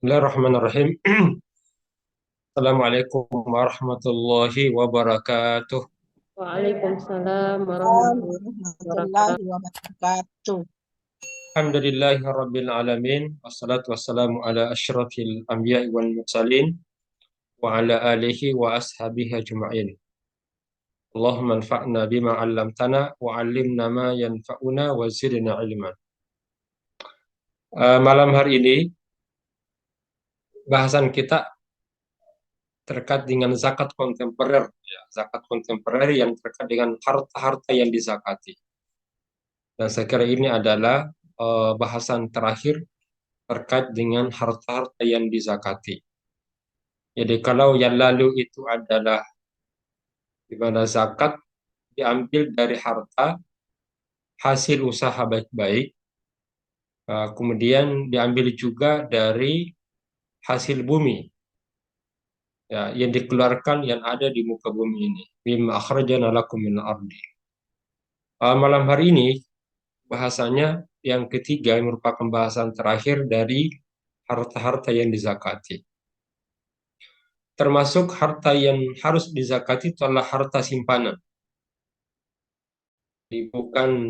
Bismillahirrahmanirrahim. Assalamualaikum warahmatullahi wabarakatuh. Waalaikumsalam Waalaikumsalam warahmatullahi warahmatullahi wabarakatuh. wabarakatuh. Alhamdulillahi rabbil alamin. Wassalatu wassalamu ala asyrafil anbiya'i wal mursalin wa ala alihi wa ashabihi ajma'in. Allahumma anfa'na bima 'allamtana wa 'allimna ma yanfa'una wa zidna ilman. Malam hari ini bahasan kita terkait dengan zakat kontemporer, ya, zakat kontemporer yang terkait dengan harta-harta yang dizakati. Dan saya kira ini adalah bahasan terakhir terkait dengan harta-harta yang dizakati. Jadi kalau yang lalu itu adalah di mana zakat diambil dari harta hasil usaha baik-baik, kemudian diambil juga dari hasil bumi, ya, yang dikeluarkan yang ada di muka bumi ini. Mimma akhrajana lakum min ardi. Malam hari ini bahasanya yang ketiga yang merupakan bahasan terakhir dari harta-harta yang dizakati. Termasuk harta yang harus dizakati itu adalah harta simpanan. Bukan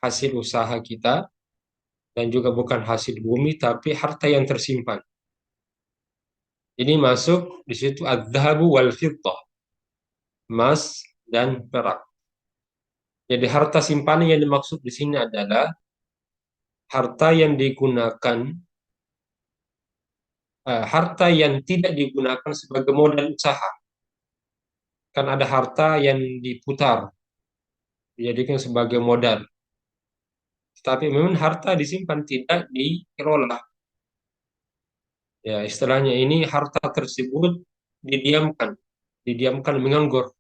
hasil usaha kita dan juga bukan hasil bumi, tapi harta yang tersimpan. Ini masuk di situ adz-dzahabu wal fiddah, emas dan perak. Jadi harta simpanan yang dimaksud di sini adalah harta yang digunakan, harta yang tidak digunakan sebagai modal usaha. Kan ada harta yang diputar, dijadikan sebagai modal. Tapi memang harta disimpan, tidak dikelola. Ya, istilahnya ini harta tersebut didiamkan, didiamkan menganggur.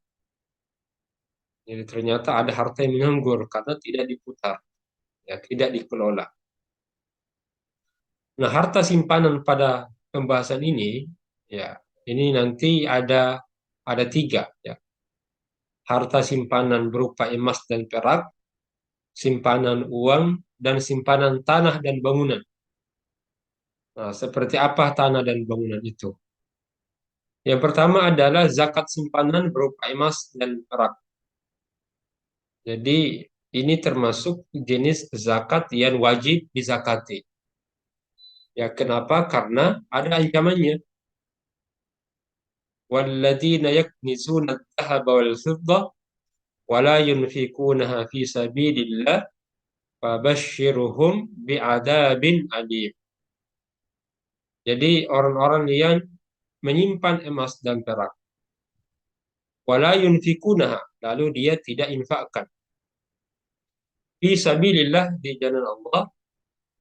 Jadi ternyata ada harta yang menganggur karena tidak diputar, ya, tidak dikelola. Nah, harta simpanan pada pembahasan ini, ya, ini nanti ada tiga, ya. Harta simpanan berupa emas dan perak, simpanan uang, dan simpanan tanah dan bangunan. Nah, seperti apa tanah dan bangunan itu? Yang pertama adalah zakat simpanan berupa emas dan perak. Jadi ini termasuk jenis zakat yang wajib dizakati. Ya, kenapa? Karena ada ancamannya. Walladzina yaknizuna adh-dhahaba wal fiddah wa la yunfikunaha fi sabilillah fabashshirhum bi'adzabin alim. Jadi orang-orang yang menyimpan emas dan perak, wa la yunfikunaha, lalu dia tidak infakkan fi sabilillah, di jalan Allah,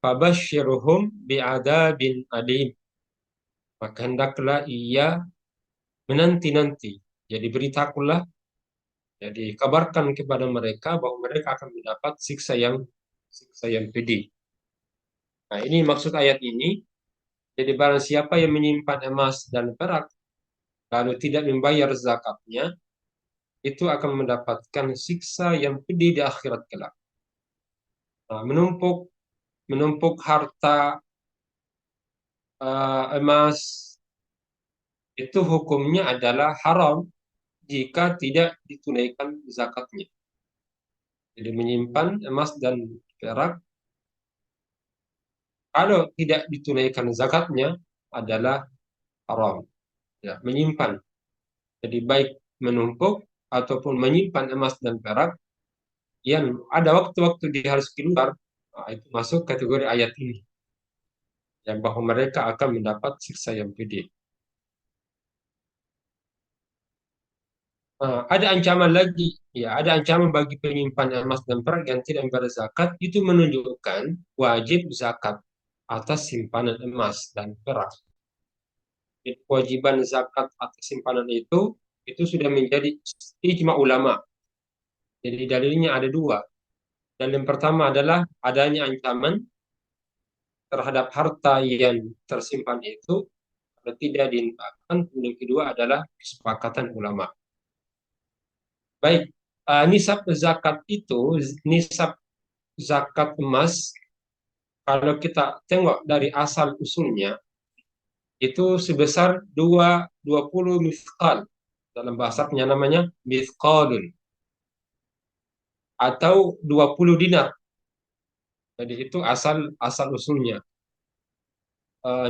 fabashshirhum bi'adzabin alim, maka hendaklah ia menanti-nanti. Jadi beritakulah, jadi kabarkan kepada mereka bahwa mereka akan mendapat siksa yang pedih. Nah, ini maksud ayat ini. Jadi barang siapa yang menyimpan emas dan perak lalu tidak membayar zakatnya, itu akan mendapatkan siksa yang pedih di akhirat kelak. Nah, menumpuk menumpuk harta, emas itu hukumnya adalah haram jika tidak ditunaikan zakatnya. Jadi menyimpan emas dan perak kalau tidak ditunaikan zakatnya adalah haram. Ya, menyimpan. Jadi baik menumpuk ataupun menyimpan emas dan perak yang ada waktu-waktu dia harus keluar, nah, itu masuk kategori ayat ini. Yang bahwa mereka akan mendapat siksa yang pedih. Ada ancaman lagi, ya, ada ancaman bagi penyimpan emas dan perak yang tidak membayar zakat, itu menunjukkan wajib zakat atas simpanan emas dan perak. Kewajiban zakat atas simpanan itu sudah menjadi ijma ulama. Jadi dalilnya ada dua. Dan yang pertama adalah adanya ancaman terhadap harta yang tersimpan itu kalau tidak diinfakkan. Yang kedua adalah kesepakatan ulama. Baik, nisab zakat itu, nisab zakat emas, kalau kita tengok dari asal usulnya, itu sebesar 20 mithqal. Dalam bahasa Arabnya namanya mithqalun atau 20 dinar. Jadi itu asal asal usulnya.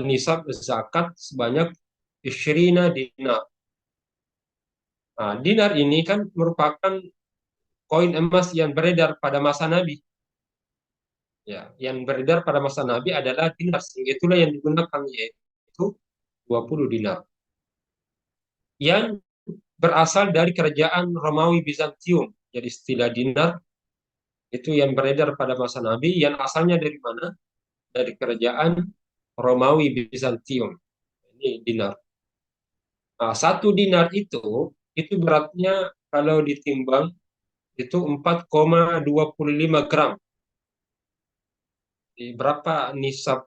Nisab zakat sebanyak isyrina dinar. Nah, dinar ini kan merupakan koin emas yang beredar pada masa Nabi. Ya, yang beredar pada masa Nabi adalah dinar. Sehingga itulah yang digunakan yaitu 20 dinar. Yang berasal dari kerajaan Romawi Bizantium. Jadi istilah dinar itu yang beredar pada masa Nabi, yang asalnya dari mana? Dari kerajaan Romawi Bizantium. Ini dinar. Nah, satu dinar itu beratnya kalau ditimbang itu 4,25 gram. Di berapa nisab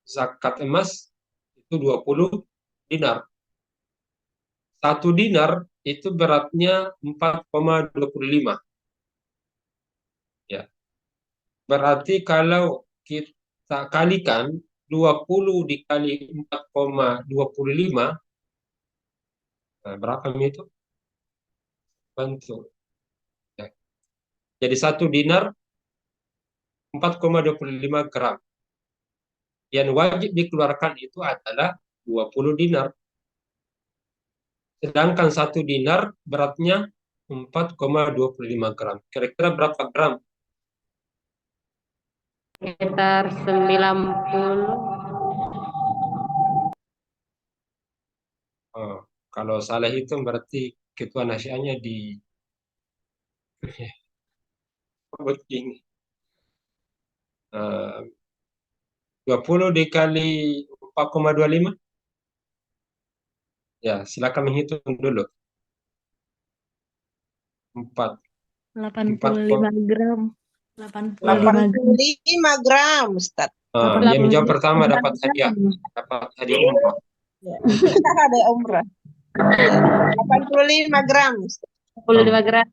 zakat emas? Itu 20 dinar. Satu dinar itu beratnya 4,25. Ya. Berarti kalau kita kalikan 20 dikali 4,25, nah, berapa itu? Bantu. Ya. Jadi satu dinar 4,25 gram. Yang wajib dikeluarkan itu adalah 20 dinar. Sedangkan satu dinar beratnya 4,25 gram. Kira-kira berapa gram? Sekitar 90. Oh, kalau salah itu berarti ketua nasianya di begini. 20 dikali 4,25. Ya, silakan menghitung dulu. 4, 85 gram. 85 gram. 85 gram, Ustaz. Yang menjawab pertama 85 dapat hadiah. gram. Dapat hadiah umroh. Ya. Ada umrah. Ya. 85 gram, Ustaz. 25 gram.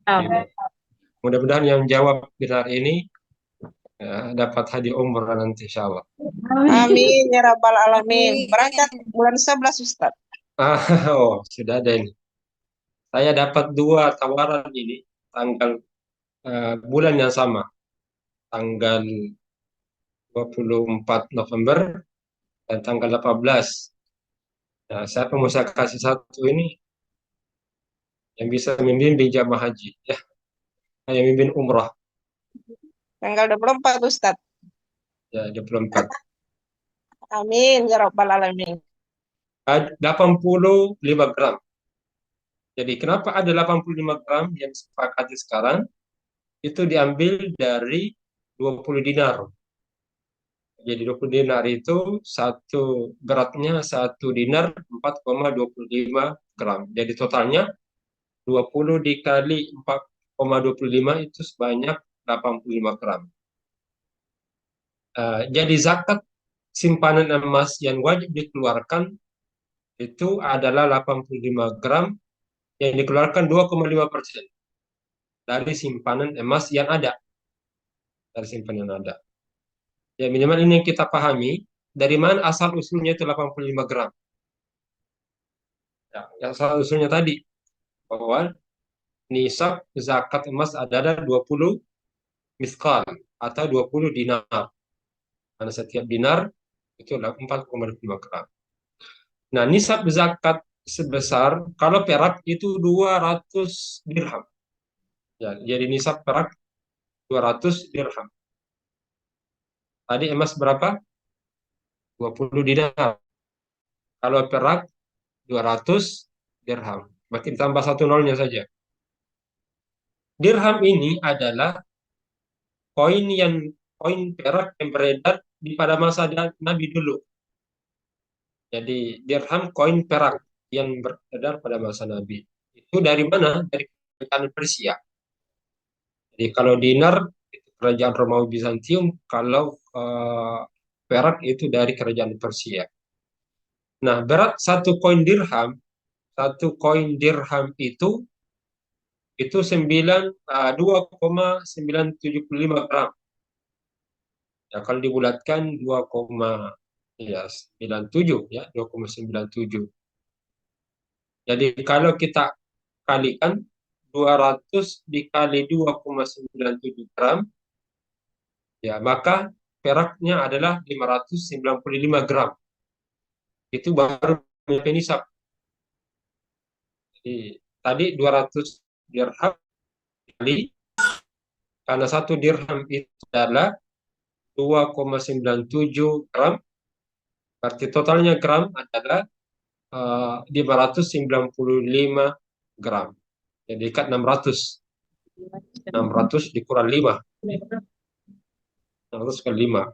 Mudah-mudahan yang jawab benar ini dapat hadiah umroh nanti insya Allah. Amin ya rabbal alamin. Berangkat bulan 11, Ustaz. Oh, sudah ada ini. Saya dapat dua tawaran ini tanggal bulan yang sama, tanggal 24 November dan tanggal 18. Nah, saya pengusaha kasih satu ini yang bisa membimbing jamaah haji, ya, yang membimbing umrah, Tanggal 24, Ustaz. ya 24. Amin ya rabbal alamin. 85 gram. Jadi kenapa ada 85 gram yang disepakati sekarang? Itu diambil dari 20 dinar. Jadi 20 dinar itu beratnya satu dinar 4,25 gram. Jadi totalnya 20 dikali 4,25 itu sebanyak 85 gram. Jadi zakat simpanan emas yang wajib dikeluarkan itu adalah 85 gram yang dikeluarkan 2,5% dari simpanan emas yang ada. Dari simpanan yang ada. Ya minimal ini yang kita pahami, dari mana asal usulnya itu 85 gram. Ya, yang asal usulnya tadi, bahwa nisab zakat emas adalah 20 miskal atau 20 dinar. Karena setiap dinar itu adalah 4,25 gram. Nah, nisab zakat sebesar, kalau perak itu 200 dirham. Ya, jadi nisab perak 200 dirham. Tadi emas berapa? 20 dinar. Kalau perak 200 dirham. Berarti ditambah satu nolnya saja. Dirham ini adalah koin perak yang beredar pada masa Nabi dulu. Jadi dirham koin perak yang beredar pada masa Nabi. Itu dari mana? Dari kerajaan Persia. Jadi kalau dinar itu kerajaan Romawi Bizantium, kalau perak itu dari kerajaan Persia. Nah, berat satu koin dirham itu 2,975 gram. Ya, kalau dibulatkan 2,975 Ya, 97 ya, 2,97. Jadi kalau kita kalikan 200 dikali 2,97 gram, ya maka peraknya adalah 595 gram. Itu baru mencapai nisab. Jadi tadi 200 dirham kali, karena satu dirham itu adalah 2,97 gram, berarti totalnya gram adalah 595 gram. Jadi ikat 600. 600 dikurang 5. 600 kali 5.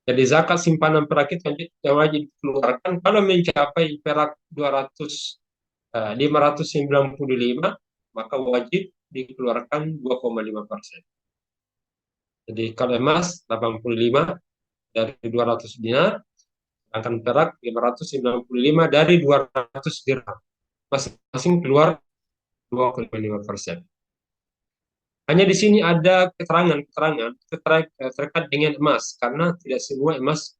Jadi zakat simpanan perak itu yang wajib dikeluarkan kalau mencapai perak 595, maka wajib dikeluarkan 2,5%. Jadi kalau emas 85 dari 200 dinar, akan perak 595 dari 200 dirham. Masing-masing keluar 2,5%. Hanya di sini ada keterangan terkait dengan emas, karena tidak semua emas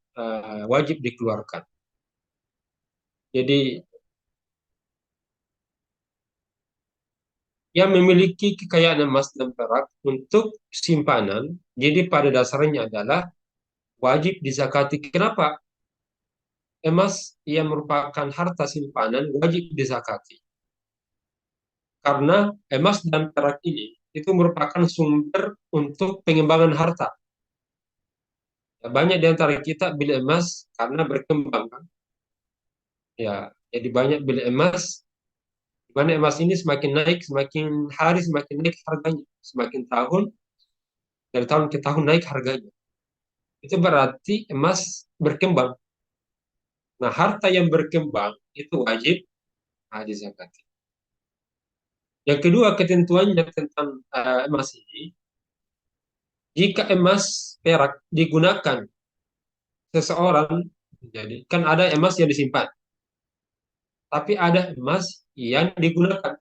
wajib dikeluarkan. Jadi yang memiliki kekayaan emas dan perak untuk simpanan, jadi pada dasarnya adalah wajib dizakati. Kenapa? Emas yang merupakan harta simpanan wajib dizakati. Karena emas dan perak ini itu merupakan sumber untuk pengembangan harta. Banyak di antara kita beli emas karena berkembang, kan? Ya, jadi banyak beli emas. Mana emas ini semakin naik, semakin hari semakin naik harganya, semakin tahun dari tahun ke tahun naik harganya. Itu berarti emas berkembang. Nah, harta yang berkembang itu wajib dizakati. Yang kedua, ketentuannya tentang emas ini, jika emas perak digunakan seseorang, jadi kan ada emas yang disimpan, tapi ada emas yang digunakan.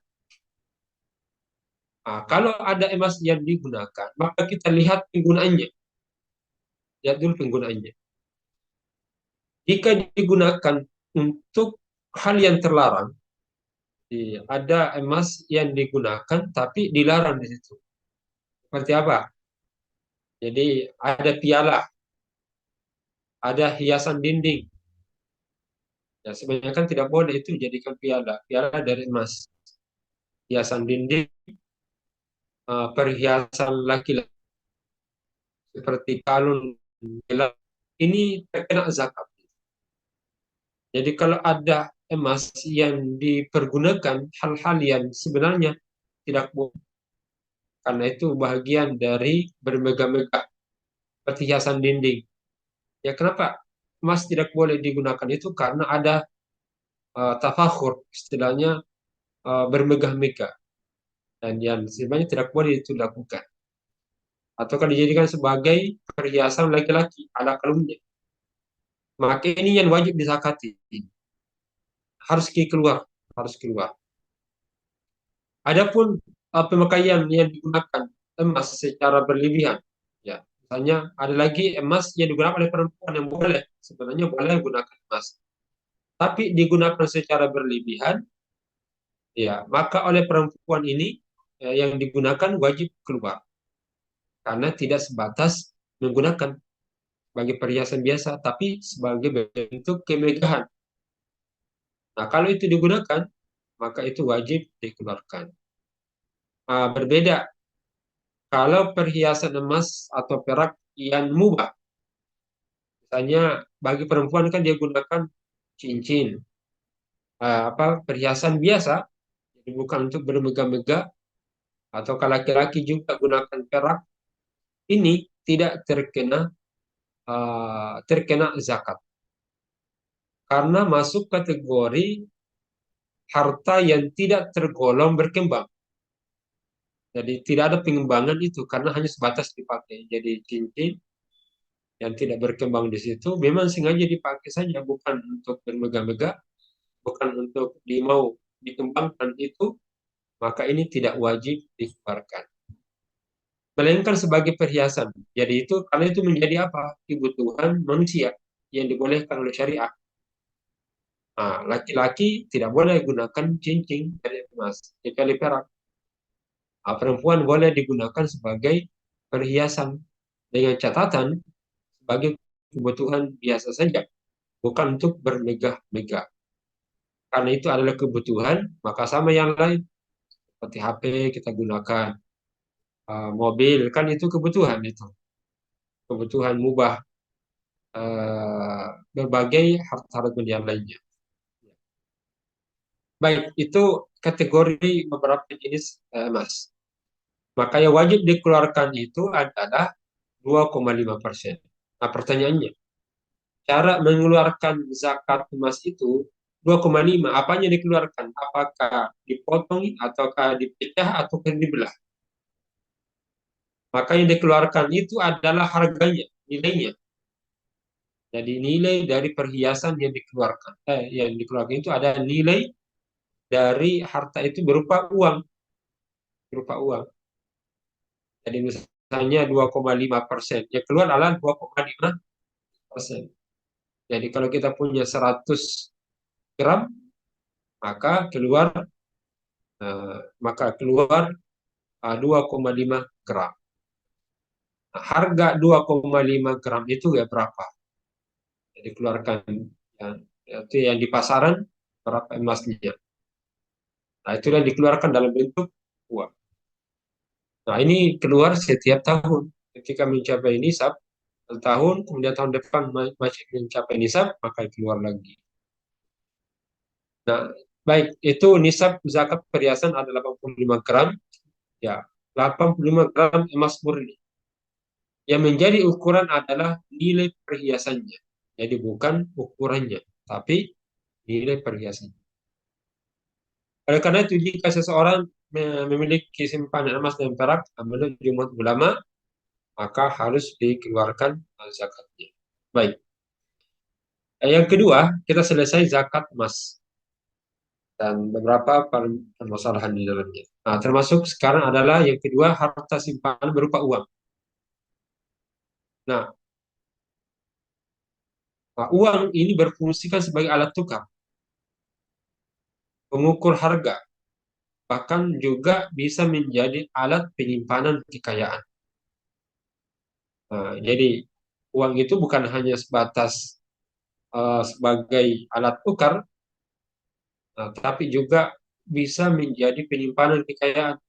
Nah, kalau ada emas yang digunakan, maka kita lihat penggunaannya. Lihat dulu penggunaannya. Jika digunakan untuk hal yang terlarang, ada emas yang digunakan tapi dilarang di situ. Seperti apa? Jadi ada piala, ada hiasan dinding. Ya, sebenarnya kan tidak boleh itu jadikan piala. Piala dari emas. Hiasan dinding, perhiasan laki-laki seperti kalung, gelang, ini terkena zakat. Jadi kalau ada emas yang dipergunakan hal-hal yang sebenarnya tidak boleh, karena itu bagian dari bermegah-megah seperti hiasan dinding. Ya kenapa emas tidak boleh digunakan itu? Karena ada tafakhur, istilahnya bermegah-megah, dan yang sebenarnya tidak boleh itu dilakukan. Atau kalau dijadikan sebagai perhiasan laki-laki, ala kalungnya. Maka ini yang wajib dizakati. Harus keluar, harus keluar. Adapun pemakaian yang digunakan emas secara berlebihan, ya, misalnya ada lagi emas yang digunakan oleh perempuan yang boleh, sebenarnya boleh gunakan emas, tapi digunakan secara berlebihan, ya, maka oleh perempuan ini yang digunakan wajib keluar, karena tidak sebatas menggunakan sebagai perhiasan biasa, tapi sebagai bentuk kemegahan. Nah, kalau itu digunakan, maka itu wajib dikeluarkan. Berbeda kalau perhiasan emas atau perak yang mubah. Misalnya bagi perempuan kan dia gunakan cincin, perhiasan biasa, jadi bukan untuk bermegah-megah. Atau kalau laki-laki juga gunakan perak, ini tidak terkena zakat, karena masuk kategori harta yang tidak tergolong berkembang. Jadi tidak ada pengembangan itu, karena hanya sebatas dipakai. Jadi cincin yang tidak berkembang di situ memang sengaja dipakai saja, bukan untuk bermegah-megah, bukan untuk mau dikembangkan itu, maka ini tidak wajib dikeluarkan. Melainkan sebagai perhiasan. Jadi itu karena itu menjadi apa? Kebutuhan manusia yang dibolehkan oleh syariah. Nah, laki-laki tidak boleh gunakan cincin dari emas, kecuali perak. Nah, perempuan boleh digunakan sebagai perhiasan dengan catatan sebagai kebutuhan biasa saja, bukan untuk bermegah-megah. Karena itu adalah kebutuhan, maka sama yang lain seperti HP kita gunakan, mobil kan itu kebutuhan itu, kebutuhan mubah, berbagai harta-harta yang lainnya. Baik, itu kategori beberapa jenis emas. Maka yang wajib dikeluarkan itu adalah 2,5%. Nah, pertanyaannya, cara mengeluarkan zakat emas itu 2,5, apanya dikeluarkan? Apakah dipotong, ataukah dipecah, ataukah dibelah? Maka yang dikeluarkan itu adalah harganya, nilainya. Jadi nilai dari perhiasan yang dikeluarkan. Yang dikeluarkan itu ada nilai dari harta itu berupa uang. Berupa uang. Jadi misalnya 2,5%. Yang keluar adalah 2,5%. Jadi kalau kita punya 100 gram, maka keluar 2,5 gram. Nah, harga 2,5 gram itu ya berapa? Jadi keluarkan ya, itu yang di pasaran berapa emasnya. Nah, itu yang dikeluarkan dalam bentuk uang. Nah, ini keluar setiap tahun. Ketika mencapai nisab, tahun, kemudian tahun depan masih mencapai nisab, maka keluar lagi. Nah, baik, itu nisab zakat perhiasan ada 85 gram, ya, 85 gram emas murni. Yang menjadi ukuran adalah nilai perhiasannya. Jadi bukan ukurannya, tapi nilai perhiasannya. Oleh karena itu, jika seseorang memiliki simpanan emas dan perak, menurut jumhur ulama, maka harus dikeluarkan zakatnya. Baik. Yang kedua, kita selesai zakat emas dan beberapa permasalahan di dalamnya. Nah, termasuk sekarang adalah yang kedua, harta simpanan berupa uang. Nah, uang ini berfungsikan sebagai alat tukar, pengukur harga, bahkan juga bisa menjadi alat penyimpanan kekayaan. Nah, jadi uang itu bukan hanya sebatas sebagai alat tukar, tapi juga bisa menjadi penyimpanan kekayaan.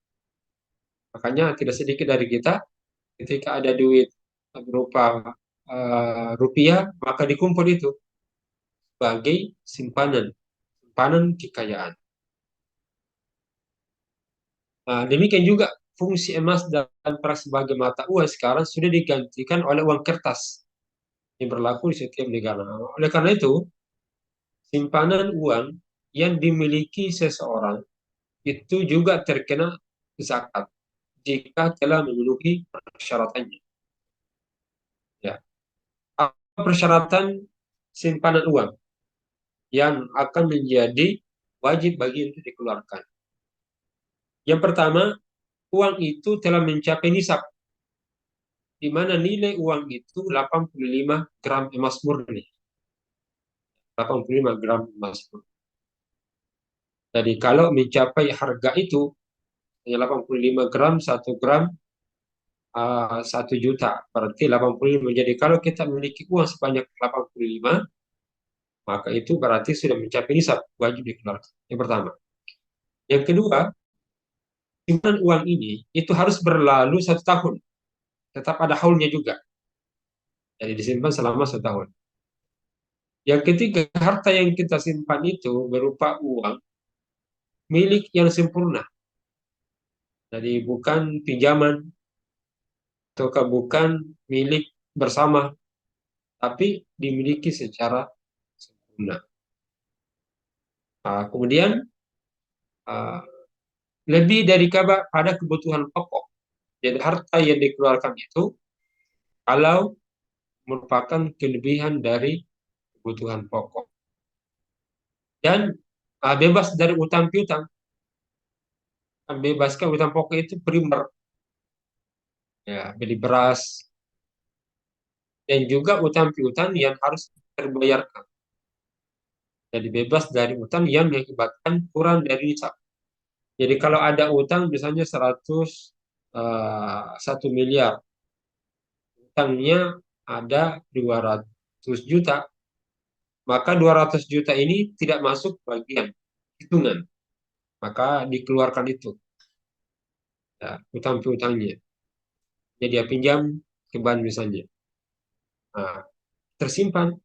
Makanya tidak sedikit dari kita ketika ada duit berupa rupiah, maka dikumpul itu sebagai simpanan kekayaan. Nah, demikian juga fungsi emas dan perak sebagai mata uang sekarang sudah digantikan oleh uang kertas yang berlaku di setiap negara. Oleh karena itu, simpanan uang yang dimiliki seseorang itu juga terkena zakat jika telah memenuhi persyaratannya. Ya. Apa persyaratan simpanan uang yang akan menjadi wajib bagi untuk dikeluarkan? Yang pertama, uang itu telah mencapai nisab, di mana nilai uang itu 85 gram emas murni. 85 gram emas murni. Jadi kalau mencapai harga itu, 85 gram, 1 gram, 1 juta. Berarti 85. Jadi kalau kita memiliki uang sebanyak 85, maka itu berarti sudah mencapai nisab, wajib dikeluarkan. Yang pertama. Yang kedua, simpanan uang ini itu harus berlalu 1 tahun. Tetap ada haulnya juga. Jadi disimpan selama 1 tahun. Yang ketiga, harta yang kita simpan itu berupa uang milik yang sempurna. Jadi bukan pinjaman, ataukah bukan milik bersama, tapi dimiliki secara sempurna. Kemudian, lebih dari pada kebutuhan pokok. Jadi harta yang dikeluarkan itu kalau merupakan kelebihan dari kebutuhan pokok. Dan bebas dari utang piutang. Bebaskan utang pokok itu primer. Ya, beli beras. Dan juga utang piutang yang harus terbayarkan. Jadi bebas dari utang yang mengakibatkan kurang dari nisab. Jadi kalau ada utang misalnya 1 miliar, utangnya ada 200 juta, maka 200 juta ini tidak masuk bagian hitungan, maka dikeluarkan itu ya, utang piutangnya. Jadi dia pinjam ke bank misalnya, nah, tersimpan,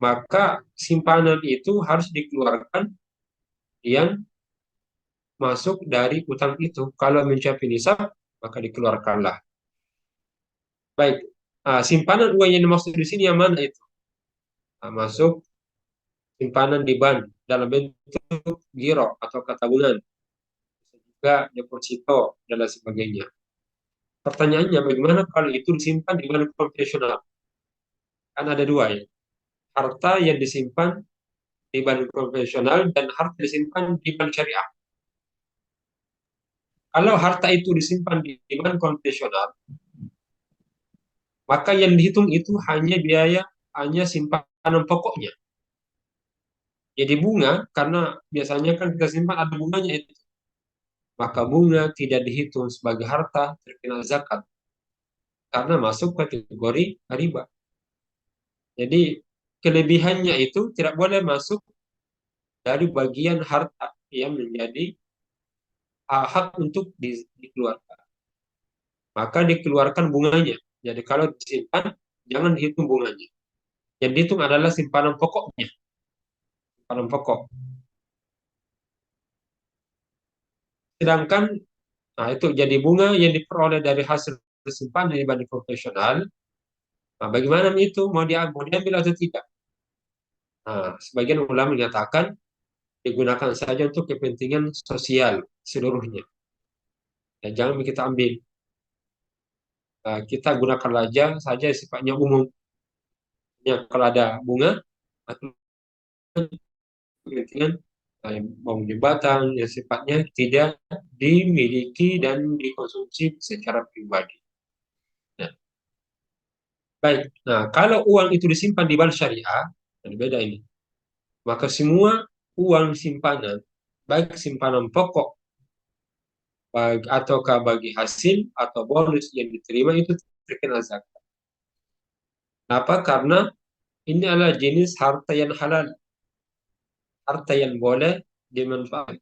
maka simpanan itu harus dikeluarkan yang masuk dari utang itu. Kalau mencapai nisab, maka dikeluarkanlah. Baik, simpanan uang yang dimaksud di sini yang mana itu? Masuk simpanan di bank dalam bentuk giro atau tabungan, juga deposito dan lain sebagainya. Pertanyaannya, bagaimana kalau itu disimpan di bank konvensional? Kan ada dua ya, harta yang disimpan di bank konvensional dan harta disimpan di bank syariah. Kalau harta itu disimpan di bank konvensional, maka yang dihitung itu hanya biaya, hanya simpanan pokoknya. Jadi bunga, karena biasanya kan kita simpan ada bunganya itu, maka bunga tidak dihitung sebagai harta terkena zakat karena masuk kategori riba. Jadi kelebihannya itu tidak boleh masuk dari bagian harta yang menjadi hak untuk dikeluarkan. Maka dikeluarkan bunganya. Jadi kalau disimpan, jangan dihitung bunganya. Yang dihitung adalah simpanan pokoknya. Simpanan pokok. Sedangkan itu jadi bunga yang diperoleh dari hasil simpanan di bank konvensional. Nah, bagaimana itu mau diambil atau tidak? Nah, sebagian ulama menyatakan digunakan saja untuk kepentingan sosial seluruhnya. Ya, jangan kita ambil. Kita gunakan saja sifatnya umum. Ya, kalau ada bunga atau kepentingan bangun jembatan yang sifatnya tidak dimiliki dan dikonsumsi secara pribadi. Nah, baik. Nah, kalau uang itu disimpan di bank syariah, beda ini. Maka semua uang simpanan, baik simpanan pokok ataukah bagi hasil atau bonus yang diterima itu terkena zakat. Kenapa? Karena ini adalah jenis harta yang halal, harta yang boleh dimanfaatkan.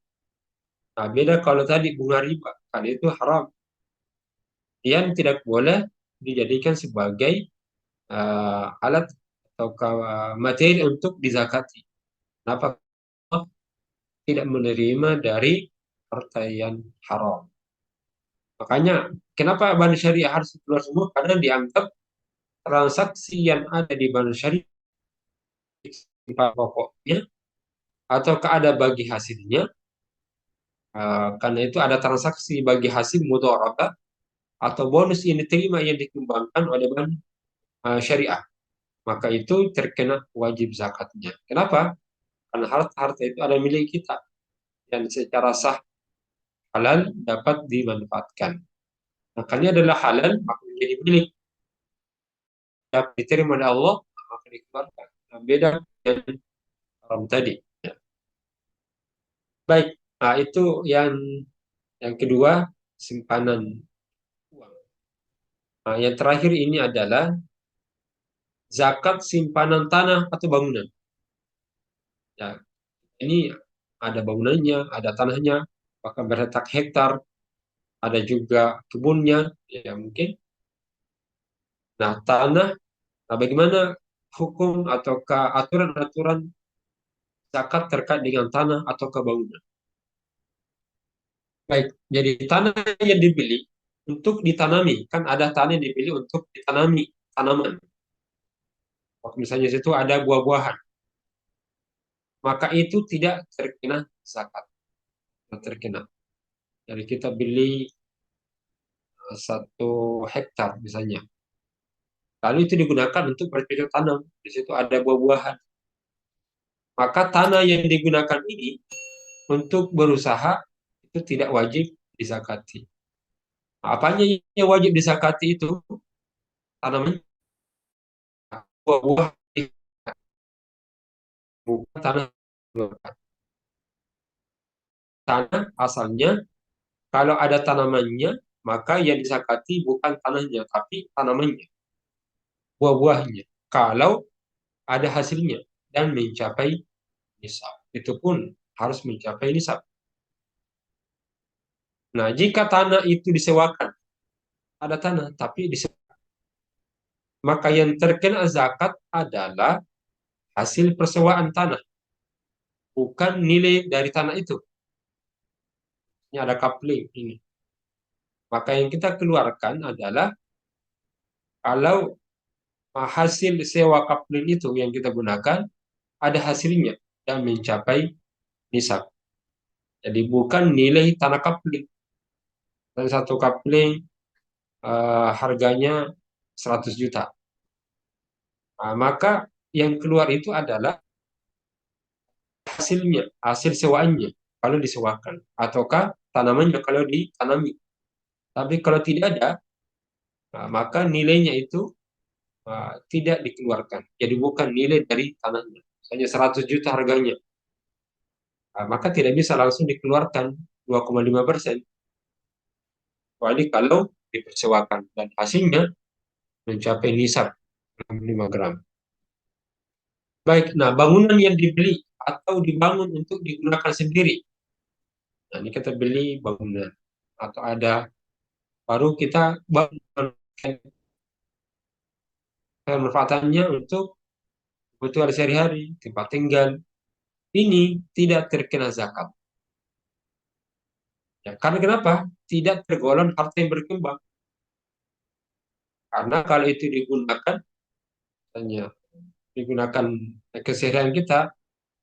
Nah, beda kalau tadi bunga riba, kan itu haram. Yang tidak boleh dijadikan sebagai alat atau materi untuk dizakati. Kenapa? Tidak menerima dari harta yang haram. Makanya, kenapa bank syariah harus keluar semua? Karena dianggap transaksi yang ada di bank syariah pokoknya atau ada bagi hasilnya, karena itu ada transaksi bagi hasil mudharabah atau bonus yang diterima yang dikembangkan oleh bank syariah, maka itu terkena wajib zakatnya. Kenapa? Karena harta itu ada milik kita dan secara sah halal dapat dimanfaatkan. Makanya adalah halal maka menjadi milik, dapat diterima oleh Allah maka dikeluarkan. Nah, beda dengan haram tadi. Ya. Baik, itu yang kedua, simpanan uang. Yang terakhir ini adalah zakat simpanan tanah atau bangunan. Ya, ini ada bangunannya, ada tanahnya, bahkan berhektar-hektar, ada juga kebunnya, ya mungkin. Nah, tanah, bagaimana hukum ataukah aturan-aturan zakat terkait dengan tanah atau bangunan? Baik, jadi tanah yang dibeli untuk ditanami, kan ada tanah yang dibeli untuk ditanami tanaman. Waktu misalnya situ ada buah-buahan, maka itu tidak terkena zakat, tidak terkena. Jadi kita beli 1 hektar misalnya, lalu itu digunakan untuk bercocok tanam. Di situ ada buah-buahan. Maka tanah yang digunakan ini untuk berusaha itu tidak wajib dizakati. Apanya yang wajib dizakati itu? Tanaman, buah-buah bukan tanah. Tanah asalnya, kalau ada tanamannya, maka yang disakati bukan tanahnya, tapi tanamannya, buah-buahnya. Kalau ada hasilnya dan mencapai nisab, itu pun harus mencapai nisab. Nah, jika tanah itu disewakan, ada tanah tapi disewakan, maka yang terkena zakat adalah hasil persewaan tanah, bukan nilai dari tanah itu. Ini ada coupling ini. Maka yang kita keluarkan adalah kalau hasil sewa coupling itu yang kita gunakan ada hasilnya dan mencapai nisab. Jadi bukan nilai tanah coupling. Dan satu coupling harganya 100 juta. Nah, maka yang keluar itu adalah hasilnya, hasil sewaannya kalau disewakan, ataukah tanamannya kalau ditanami. Tapi kalau tidak ada, maka nilainya itu tidak dikeluarkan. Jadi bukan nilai dari tanahnya. Hanya 100 juta harganya. Maka tidak bisa langsung dikeluarkan 2,5%. Kecuali kalau dipersewakan. Dan hasilnya mencapai nisab 65 gram. Baik, nah bangunan yang dibeli atau dibangun untuk digunakan sendiri. Nah, ini kita beli bangunan. Atau ada, baru kita bangun pemanfaatannya untuk kebutuhan sehari-hari, tempat tinggal. Ini tidak terkena zakat. Ya, karena kenapa? Tidak tergolong harta yang berkembang. Karena kalau itu digunakan, hanya digunakan keseharian kita,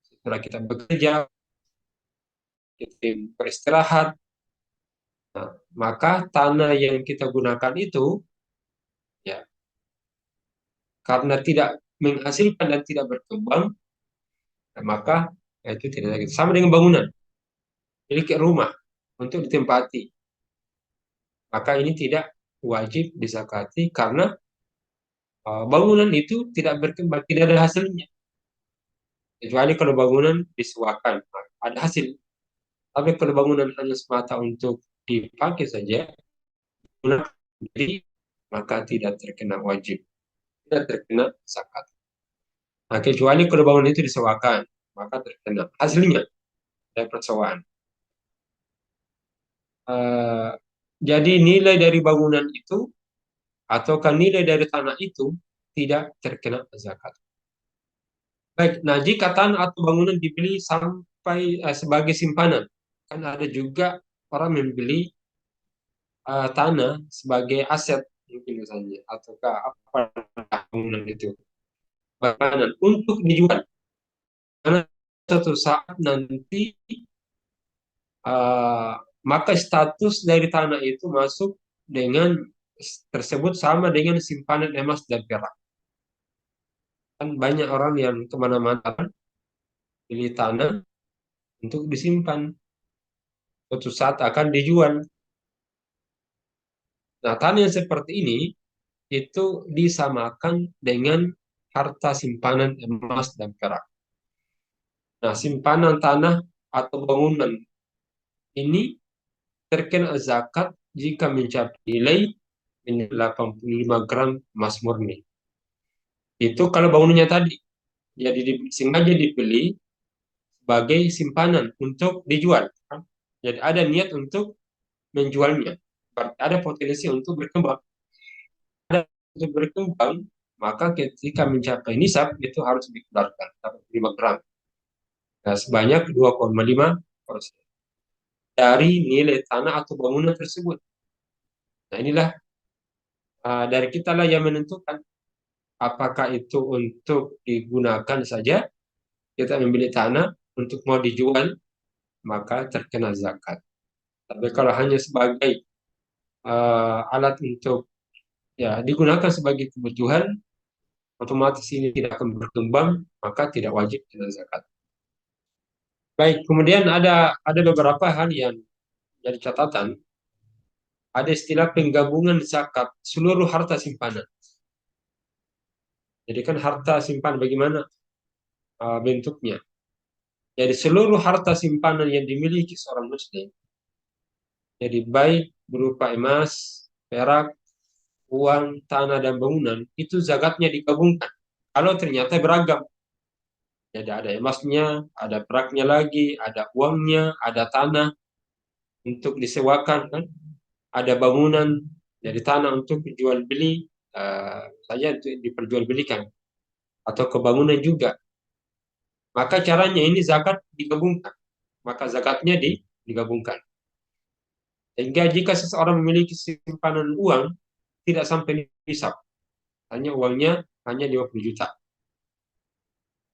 setelah kita bekerja, kita beristirahat, nah, maka tanah yang kita gunakan itu, ya, karena tidak menghasilkan dan tidak berkembang, nah, maka itu tidak lagi. Sama dengan bangunan, milik rumah untuk ditempati, maka ini tidak wajib disakati karena bangunan itu tidak berkembang, tidak ada hasilnya. Kecuali kalau bangunan disewakan, ada hasil. Tapi kalau bangunan hanya semata untuk dipakai saja, jadi maka tidak terkena wajib, tidak terkena zakat. Nah, kecuali kalau bangunan itu disewakan, maka terkena hasilnya dari persewaan. Uh, jadi nilai dari bangunan itu ataukah nilai dari tanah itu tidak terkena zakat. Baik, nah jika tanah atau bangunan dibeli sampai sebagai simpanan, kan ada juga orang membeli tanah sebagai aset mungkin misalnya, ataukah apa bangunan itu bangunan untuk dijual. Karena suatu saat nanti uh, maka status dari tanah itu masuk dengan tersebut sama dengan simpanan emas dan perak. Kan banyak orang yang kemana-mana pilih tanah untuk disimpan, suatu saat akan dijual. Nah, tanah yang seperti ini itu disamakan dengan harta simpanan emas dan perak. Nah, simpanan tanah atau bangunan ini terkena zakat jika mencapai nilai 85 gram emas murni. Itu kalau bangunannya tadi. Jadi sengaja dibeli sebagai simpanan untuk dijual. Jadi ada niat untuk menjualnya. Berarti ada potensi untuk berkembang. Ada untuk berkembang, maka ketika mencapai nisab itu harus dikeluarkan 5 gram. Nah, sebanyak 2,5% dari nilai tanah atau bangunan tersebut. Nah, inilah dari kita lah yang menentukan apakah itu untuk digunakan saja, kita membeli tanah untuk mau dijual, maka terkena zakat. Tapi kalau hanya sebagai alat untuk ya digunakan sebagai kebutuhan, otomatis ini tidak akan berkembang, maka tidak wajib kena zakat. Baik, kemudian ada beberapa hal yang jadi catatan. Ada istilah penggabungan zakat seluruh harta simpanan. Jadi kan harta simpan bagaimana? bentuknya. Jadi seluruh harta simpanan yang dimiliki seorang muslim, jadi baik berupa emas, perak, uang, tanah, dan bangunan, itu zakatnya digabungkan. Kalau ternyata beragam. Jadi ada emasnya, ada peraknya lagi, ada uangnya, ada tanah untuk disewakan, kan? Ada bangunan, jadi tanah untuk dijual beli, saja untuk diperjualbelikan, atau kebangunan juga. Maka caranya ini zakat digabungkan. Maka zakatnya digabungkan. Sehingga jika seseorang memiliki simpanan uang, tidak sampai nisab. Hanya uangnya hanya 50 juta.